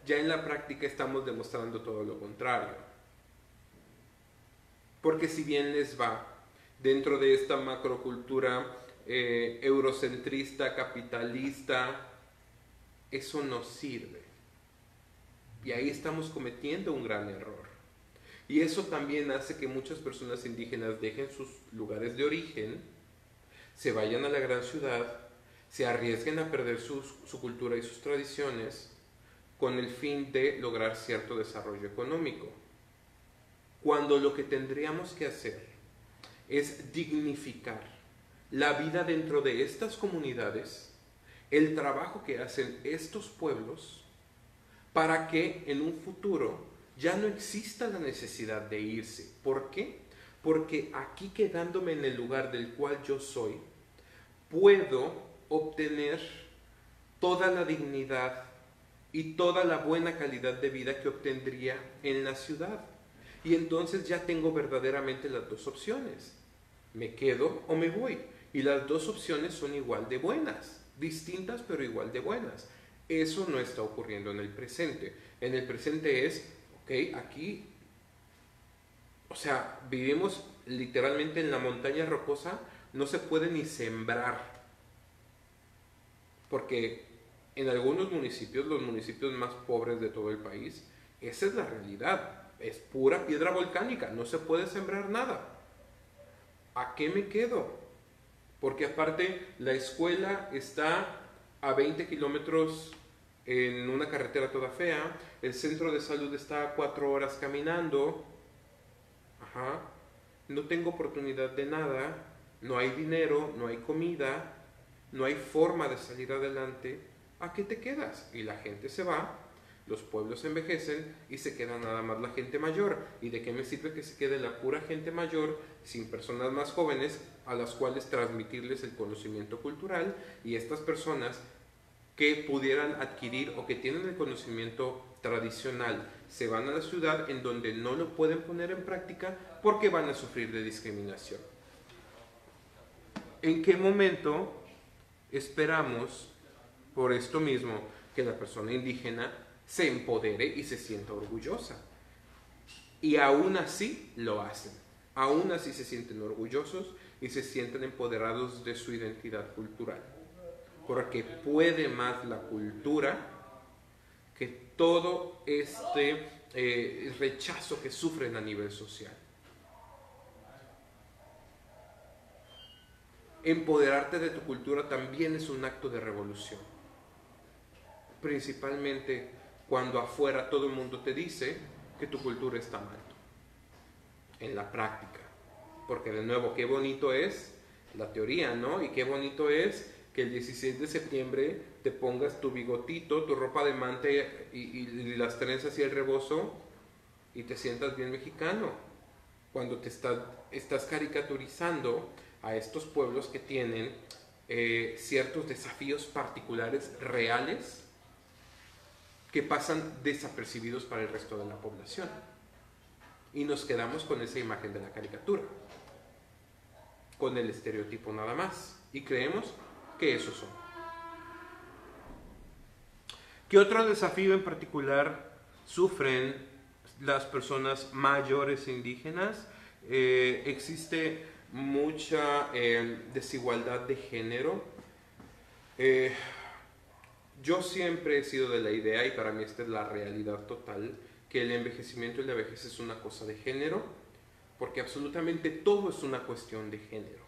ya en la práctica estamos demostrando todo lo contrario. Porque si bien les va dentro de esta macrocultura eurocentrista, capitalista, eso no sirve. Y ahí estamos cometiendo un gran error. Y eso también hace que muchas personas indígenas dejen sus lugares de origen, se vayan a la gran ciudad, se arriesguen a perder su cultura y sus tradiciones con el fin de lograr cierto desarrollo económico. Cuando lo que tendríamos que hacer es dignificar la vida dentro de estas comunidades el trabajo que hacen estos pueblos para que en un futuro ya no exista la necesidad de irse. ¿Por qué? Porque aquí, quedándome en el lugar del cual yo soy, puedo obtener toda la dignidad y toda la buena calidad de vida que obtendría en la ciudad. Y entonces ya tengo verdaderamente las dos opciones. Me quedo o me voy. Y las dos opciones son igual de buenas, distintas pero igual de buenas. Eso no está ocurriendo en el presente. En el presente es, ok, aquí, o sea, vivimos literalmente en la montaña rocosa, no se puede ni sembrar. Porque en algunos municipios, los municipios más pobres de todo el país, esa es la realidad. Es pura piedra volcánica, no se puede sembrar nada. ¿A qué me quedo? Porque aparte la escuela está a 20 kilómetros en una carretera toda fea, el centro de salud está a 4 horas caminando, ajá, no tengo oportunidad de nada, no hay dinero, no hay comida, no hay forma de salir adelante. ¿A qué te quedas? Y la gente se va, los pueblos envejecen y se queda nada más la gente mayor. ¿Y de qué me sirve que se quede la pura gente mayor sin personas más jóvenes a las cuales transmitirles el conocimiento cultural? Y estas personas que pudieran adquirir o que tienen el conocimiento tradicional se van a la ciudad en donde no lo pueden poner en práctica porque van a sufrir de discriminación. ¿En qué momento esperamos, por esto mismo, que la persona indígena se empodere y se sienta orgullosa? Y aún así lo hacen, aún así se sienten orgullosos y se sienten empoderados de su identidad cultural, porque puede más la cultura que todo este rechazo que sufren a nivel social. Empoderarte de tu cultura también es un acto de revolución, principalmente cuando afuera todo el mundo te dice que tu cultura está mal, en la práctica. Porque de nuevo, qué bonito es la teoría, ¿no? Y qué bonito es que el 16 de septiembre te pongas tu bigotito, tu ropa de mante y las trenzas y el rebozo y te sientas bien mexicano. Cuando te estás caricaturizando a estos pueblos que tienen ciertos desafíos particulares reales que pasan desapercibidos para el resto de la población. Y nos quedamos con esa imagen de la caricatura, con el estereotipo nada más, y creemos que esos son. ¿Qué otro desafío en particular sufren las personas mayores indígenas? Existe mucha desigualdad de género. Yo siempre he sido de la idea, y para mí esta es la realidad total, que el envejecimiento y la vejez es una cosa de género, porque absolutamente todo es una cuestión de género.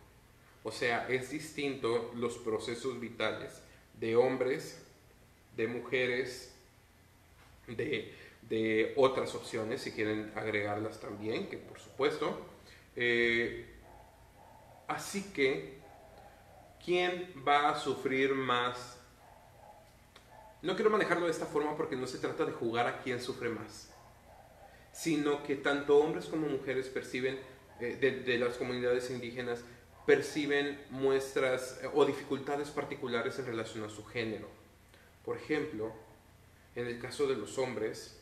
O sea, es distinto los procesos vitales de hombres, de mujeres, de otras opciones, si quieren agregarlas también, que por supuesto. Así que, ¿quién va a sufrir más? No quiero manejarlo de esta forma porque no se trata de jugar a quién sufre más, sino que tanto hombres como mujeres perciben, de las comunidades indígenas, perciben muestras o dificultades particulares en relación a su género. Por ejemplo, en el caso de los hombres,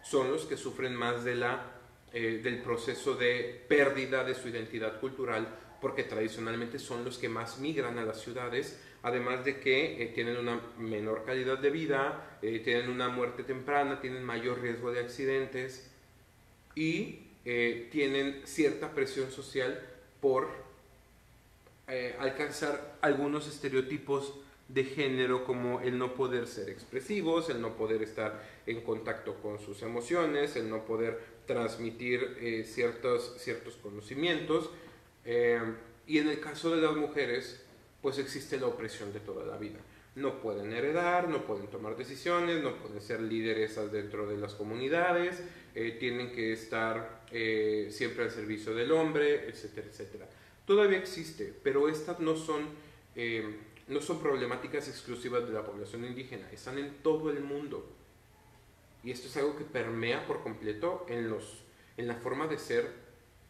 son los que sufren más del proceso de pérdida de su identidad cultural, porque tradicionalmente son los que más migran a las ciudades, además de que tienen una menor calidad de vida, tienen una muerte temprana, tienen mayor riesgo de accidentes y tienen cierta presión social por alcanzar algunos estereotipos de género, como el no poder ser expresivos, el no poder estar en contacto con sus emociones, el no poder transmitir ciertos conocimientos. Y en el caso de las mujeres, pues existe la opresión de toda la vida. No pueden heredar, no pueden tomar decisiones, no pueden ser lideresas dentro de las comunidades, tienen que estar siempre al servicio del hombre, etcétera, etcétera. Todavía existe, pero estas no son no son problemáticas exclusivas de la población indígena, están en todo el mundo. Y esto es algo que permea por completo en la forma de ser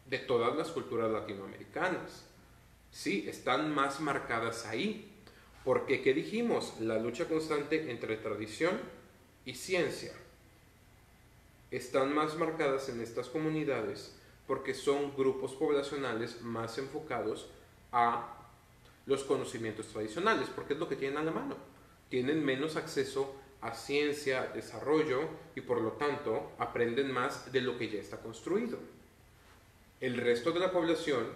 de todas las culturas latinoamericanas. Sí, están más marcadas ahí. Porque, ¿qué dijimos? La lucha constante entre tradición y ciencia. Están más marcadas en estas comunidades porque son grupos poblacionales más enfocados a los conocimientos tradicionales, porque es lo que tienen a la mano. Tienen menos acceso a ciencia, desarrollo, y por lo tanto aprenden más de lo que ya está construido. El resto de la población,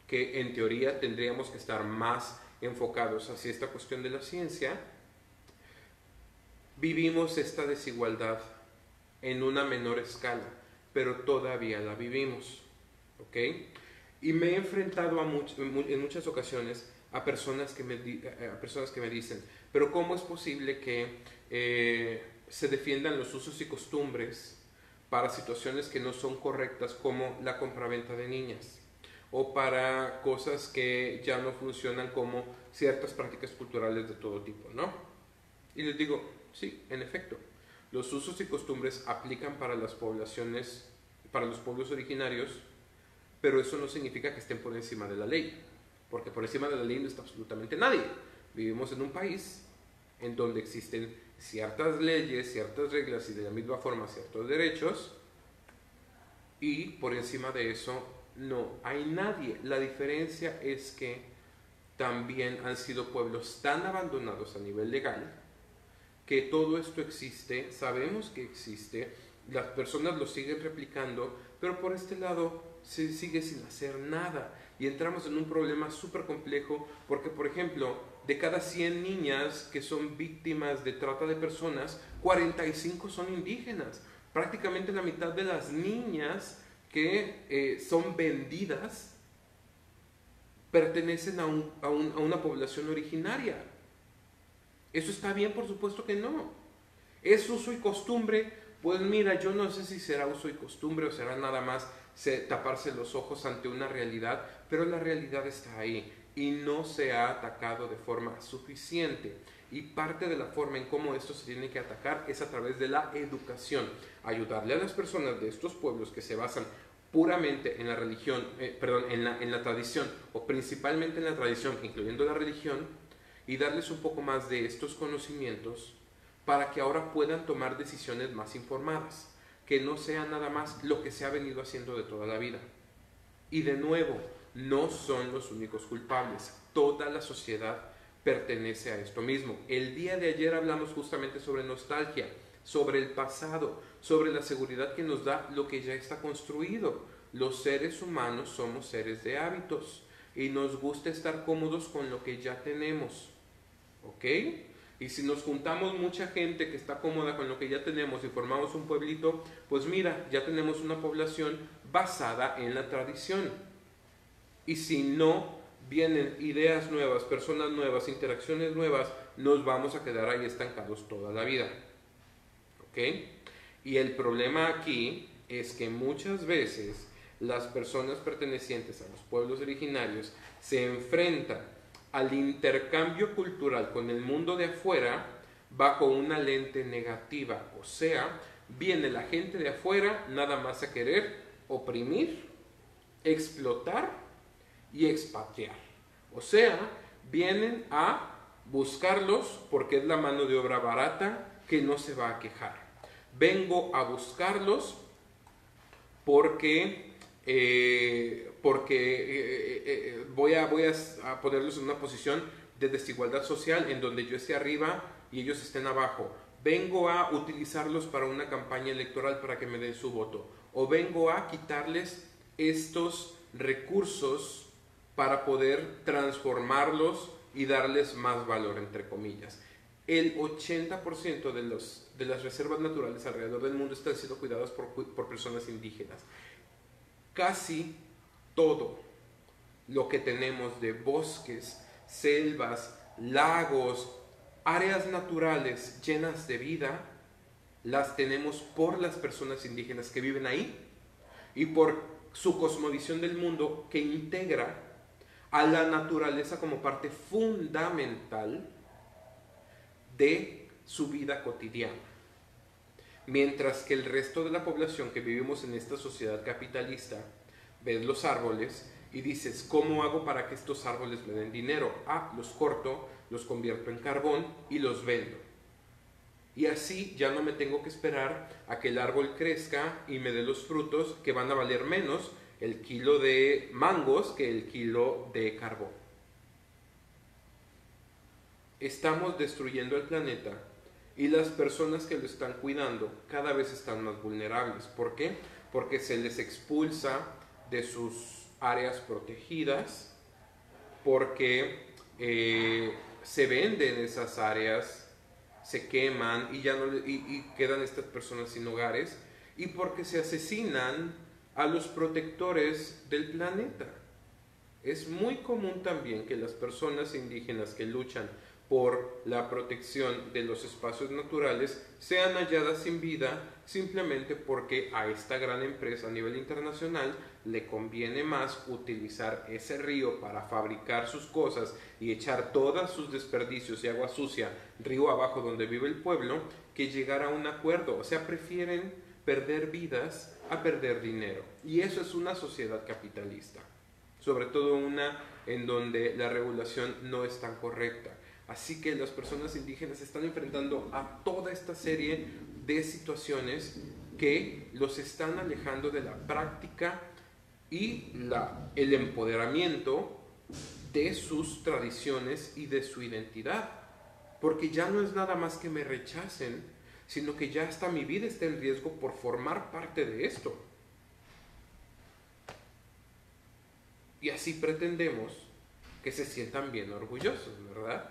que en teoría tendríamos que estar más enfocados hacia esta cuestión de la ciencia, vivimos esta desigualdad en una menor escala, pero todavía la vivimos, ¿ok? Y me he enfrentado en muchas ocasiones a personas que me dicen, pero ¿cómo es posible que se defiendan los usos y costumbres para situaciones que no son correctas, como la compraventa de niñas, o para cosas que ya no funcionan, como ciertas prácticas culturales de todo tipo, ¿no? Y les digo, sí, en efecto, los usos y costumbres aplican para las poblaciones, para los pueblos originarios, pero eso no significa que estén por encima de la ley, porque por encima de la ley no está absolutamente nadie. Vivimos en un país en donde existen ciertas leyes, ciertas reglas y de la misma forma ciertos derechos, y por encima de eso no hay nadie. La diferencia es que también han sido pueblos tan abandonados a nivel legal que todo esto existe, sabemos que existe, las personas lo siguen replicando, pero por este lado se sigue sin hacer nada. Y entramos en un problema súper complejo porque, por ejemplo, de cada 100 niñas que son víctimas de trata de personas, 45 son indígenas. Prácticamente la mitad de las niñas que son vendidas pertenecen a una población originaria. ¿Eso está bien? Por supuesto que no. ¿Es uso y costumbre? Pues mira, yo no sé si será uso y costumbre o será nada más taparse los ojos ante una realidad, pero la realidad está ahí y no se ha atacado de forma suficiente. Y parte de la forma en cómo esto se tiene que atacar es a través de la educación. Ayudarle a las personas de estos pueblos que se basan puramente en la religión, en la tradición, o principalmente en la tradición, incluyendo la religión, y darles un poco más de estos conocimientos para que ahora puedan tomar decisiones más informadas, que no sea nada más lo que se ha venido haciendo de toda la vida. Y de nuevo, no son los únicos culpables, toda la sociedad pertenece a esto mismo. El día de ayer hablamos justamente sobre nostalgia, sobre el pasado, sobre la seguridad que nos da lo que ya está construido. Los seres humanos somos seres de hábitos y nos gusta estar cómodos con lo que ya tenemos, ¿ok? Y si nos juntamos mucha gente que está cómoda con lo que ya tenemos y formamos un pueblito, pues mira, ya tenemos una población basada en la tradición. Y si no vienen ideas nuevas, personas nuevas, interacciones nuevas, nos vamos a quedar ahí estancados toda la vida, ¿ok? Y el problema aquí es que muchas veces las personas pertenecientes a los pueblos originarios se enfrentan al intercambio cultural con el mundo de afuera bajo una lente negativa. O sea, viene la gente de afuera nada más a querer oprimir, explotar y expatriar. O sea, vienen a buscarlos porque es la mano de obra barata que no se va a quejar. Vengo a buscarlos porque voy a ponerlos en una posición de desigualdad social en donde yo esté arriba y ellos estén abajo. Vengo a utilizarlos para una campaña electoral para que me den su voto. O vengo a quitarles estos recursos para poder transformarlos y darles más valor, entre comillas. El 80% de las reservas naturales alrededor del mundo están siendo cuidadas por personas indígenas. Casi todo lo que tenemos de bosques, selvas, lagos, áreas naturales llenas de vida, las tenemos por las personas indígenas que viven ahí y por su cosmovisión del mundo que integra a la naturaleza como parte fundamental de su vida cotidiana. Mientras que el resto de la población que vivimos en esta sociedad capitalista, ves los árboles y dices, ¿cómo hago para que estos árboles me den dinero? Ah, los corto, los convierto en carbón y los vendo. Y así ya no me tengo que esperar a que el árbol crezca y me dé los frutos que van a valer menos el kilo de mangos que el kilo de carbón. Estamos destruyendo el planeta y las personas que lo están cuidando cada vez están más vulnerables. ¿Por qué? Porque se les expulsa de sus áreas protegidas, porque se venden esas áreas, se queman y ya no y quedan estas personas sin hogares, y porque se asesinan a los protectores del planeta. Es muy común también que las personas indígenas que luchan por la protección de los espacios naturales sean halladas sin vida simplemente porque a esta gran empresa a nivel internacional le conviene más utilizar ese río para fabricar sus cosas y echar todos sus desperdicios y agua sucia río abajo donde vive el pueblo que llegar a un acuerdo. O sea, prefieren perder vidas a perder dinero. Y eso es una sociedad capitalista, sobre todo una en donde la regulación no es tan correcta. Así que las personas indígenas se están enfrentando a toda esta serie de situaciones que los están alejando de la práctica y el empoderamiento de sus tradiciones y de su identidad. Porque ya no es nada más que me rechacen, sino que ya hasta mi vida está en riesgo por formar parte de esto. Y así pretendemos que se sientan bien orgullosos, ¿verdad?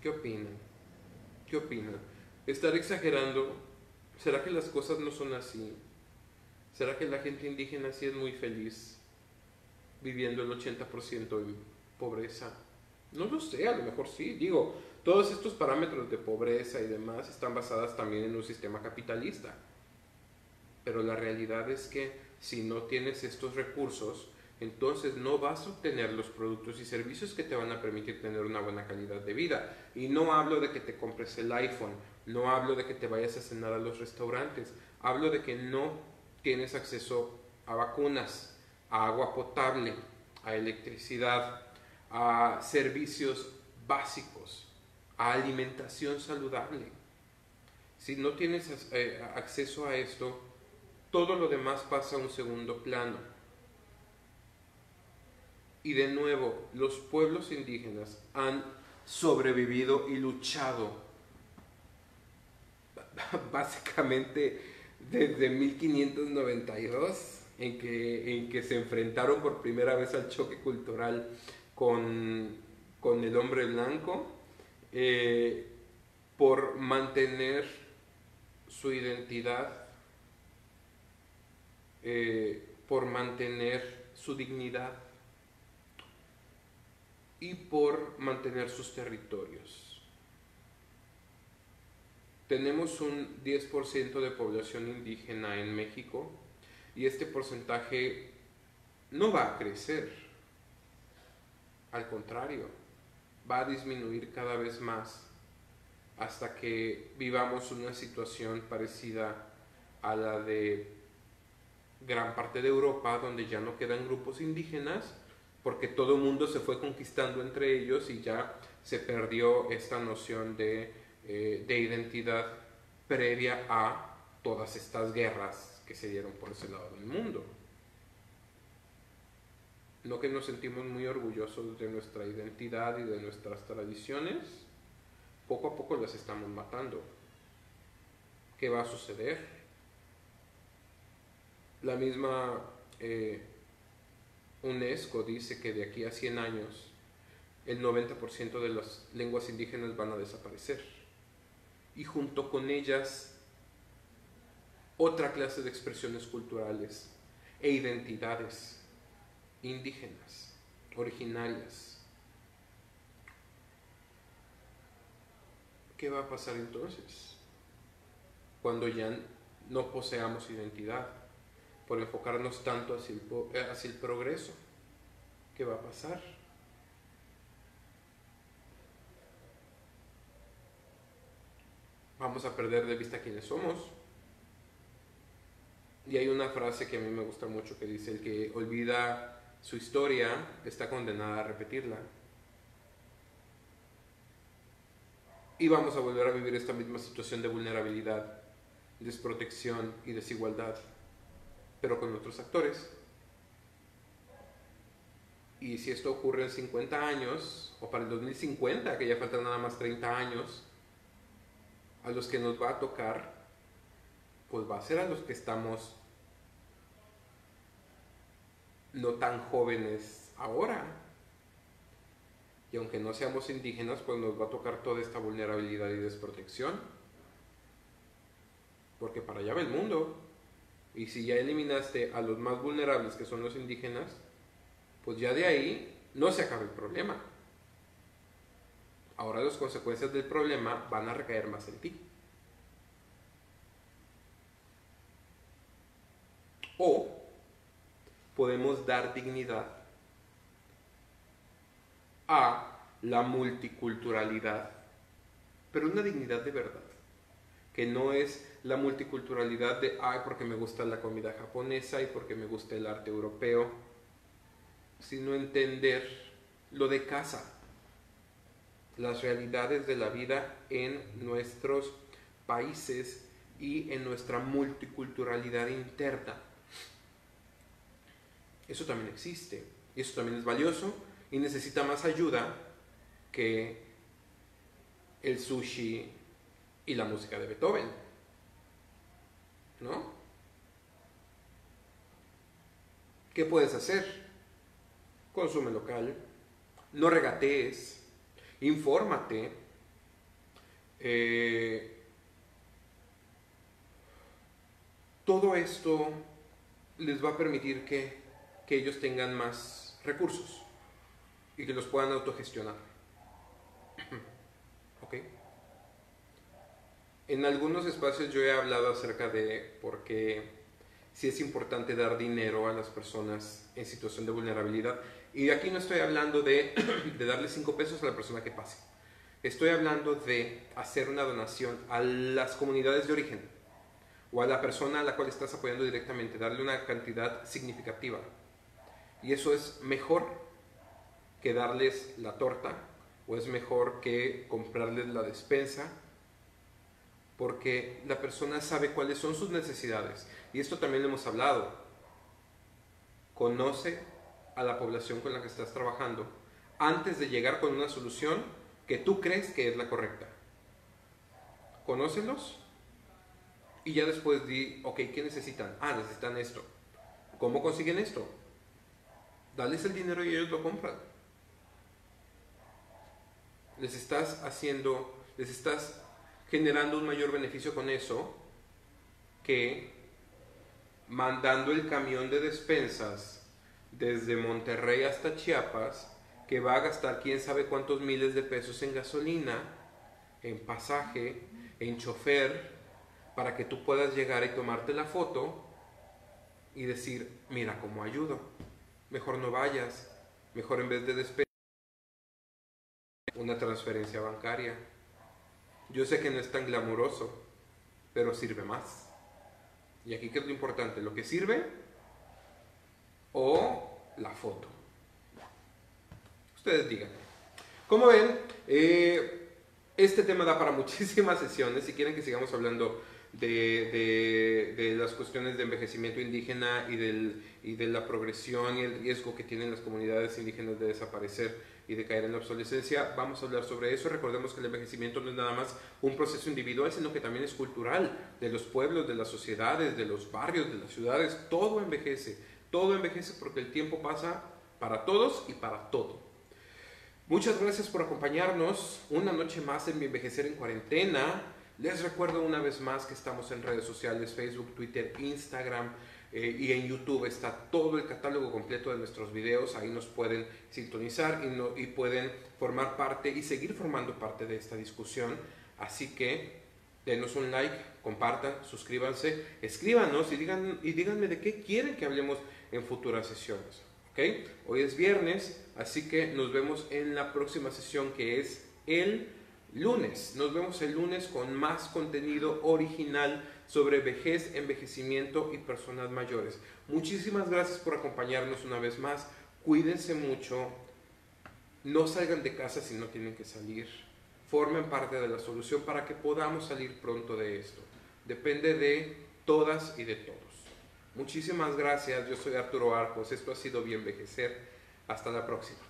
¿Qué opinan? ¿Qué opinan? ¿Estar exagerando? ¿Será que las cosas no son así? ¿Será que la gente indígena sí es muy feliz viviendo el 80% en pobreza? No lo sé, a lo mejor sí. Digo, todos estos parámetros de pobreza y demás están basadas también en un sistema capitalista. Pero la realidad es que si no tienes estos recursos, entonces no vas a obtener los productos y servicios que te van a permitir tener una buena calidad de vida. Y no hablo de que te compres el iPhone, no hablo de que te vayas a cenar a los restaurantes, hablo de que no tienes acceso a vacunas, a agua potable, a electricidad, a servicios básicos, a alimentación saludable. Si no tienes acceso a esto, todo lo demás pasa a un segundo plano. Y de nuevo, los pueblos indígenas han sobrevivido y luchado básicamente desde 1592, en que se enfrentaron por primera vez al choque cultural con el hombre blanco, por mantener su identidad, por mantener su dignidad y por mantener sus territorios. Tenemos un 10% de población indígena en México y este porcentaje no va a crecer, al contrario, va a disminuir cada vez más hasta que vivamos una situación parecida a la de gran parte de Europa, donde ya no quedan grupos indígenas porque todo el mundo se fue conquistando entre ellos y ya se perdió esta noción de identidad previa a todas estas guerras que se dieron por ese lado del mundo. ¿No que nos sentimos muy orgullosos de nuestra identidad y de nuestras tradiciones? Poco a poco las estamos matando. ¿Qué va a suceder? La misma UNESCO dice que de aquí a 100 años el 90% de las lenguas indígenas van a desaparecer y junto con ellas otra clase de expresiones culturales e identidades indígenas, originarias. ¿Qué va a pasar entonces cuando ya no poseamos identidad? por enfocarnos tanto hacia el progreso. ¿Qué va a pasar? Vamos a perder de vista quiénes somos. Y hay una frase que a mí me gusta mucho que dice: el que olvida su historia está condenada a repetirla. Y vamos a volver a vivir esta misma situación de vulnerabilidad, desprotección y desigualdad, pero con otros actores. Y si esto ocurre en 50 años, o para el 2050, que ya faltan nada más 30 años, a los que nos va a tocar, pues va a ser a los que estamos no tan jóvenes ahora. Y aunque no seamos indígenas, pues nos va a tocar toda esta vulnerabilidad y desprotección. Porque para allá va el mundo. Y si ya eliminaste a los más vulnerables, que son los indígenas, pues ya de ahí no se acaba el problema. Ahora las consecuencias del problema van a recaer más en ti. O podemos dar dignidad a la multiculturalidad, pero una dignidad de verdad, que no es la multiculturalidad de porque me gusta la comida japonesa y porque me gusta el arte europeo, sino entender lo de casa, las realidades de la vida en nuestros países y en nuestra multiculturalidad interna. Eso también existe, y eso también es valioso y necesita más ayuda que el sushi y la música de Beethoven, ¿no? ¿Qué puedes hacer? Consume local, no regatees, infórmate, todo esto les va a permitir que ellos tengan más recursos y que los puedan autogestionar. ¿Ok? En algunos espacios yo he hablado acerca de por qué sí es importante dar dinero a las personas en situación de vulnerabilidad. Y aquí no estoy hablando de darle 5 pesos a la persona que pase. Estoy hablando de hacer una donación a las comunidades de origen o a la persona a la cual estás apoyando directamente, darle una cantidad significativa. Y eso es mejor que darles la torta, o es mejor que comprarles la despensa, porque la persona sabe cuáles son sus necesidades. Y esto también lo hemos hablado. Conoce a la población con la que estás trabajando antes de llegar con una solución que tú crees que es la correcta. Conócelos y ya después di, ok, ¿qué necesitan? Necesitan esto. ¿Cómo consiguen esto? Dales el dinero y ellos lo compran. Les estás generando un mayor beneficio con eso que mandando el camión de despensas desde Monterrey hasta Chiapas, que va a gastar quién sabe cuántos miles de pesos en gasolina, en pasaje, en chofer, para que tú puedas llegar y tomarte la foto y decir, mira cómo ayudo, mejor no vayas, mejor en vez de despensas, una transferencia bancaria. Yo sé que no es tan glamuroso, pero sirve más. Y aquí, ¿qué es lo importante? ¿Lo que sirve o la foto? Ustedes digan. Como ven, este tema da para muchísimas sesiones. Si quieren que sigamos hablando de las cuestiones de envejecimiento indígena y de la progresión y el riesgo que tienen las comunidades indígenas de desaparecer y de caer en la obsolescencia, vamos a hablar sobre eso. Recordemos que el envejecimiento no es nada más un proceso individual, sino que también es cultural, de los pueblos, de las sociedades, de los barrios, de las ciudades. Todo envejece porque el tiempo pasa para todos y para todo. Muchas gracias por acompañarnos una noche más en Mi Envejecer en Cuarentena. Les recuerdo una vez más que estamos en redes sociales, Facebook, Twitter, Instagram, y en YouTube está todo el catálogo completo de nuestros videos. Ahí nos pueden sintonizar y pueden formar parte y seguir formando parte de esta discusión. Así que denos un like, compartan, suscríbanse, escríbanos y díganme de qué quieren que hablemos en futuras sesiones. ¿Okay? Hoy es viernes, así que nos vemos en la próxima sesión, que es el lunes. Nos vemos el lunes con más contenido original sobre vejez, envejecimiento y personas mayores. Muchísimas gracias por acompañarnos una vez más. Cuídense mucho. No salgan de casa si no tienen que salir. Formen parte de la solución para que podamos salir pronto de esto. Depende de todas y de todos. Muchísimas gracias. Yo soy Arturo Arcos. Esto ha sido Bienvejecer. Hasta la próxima.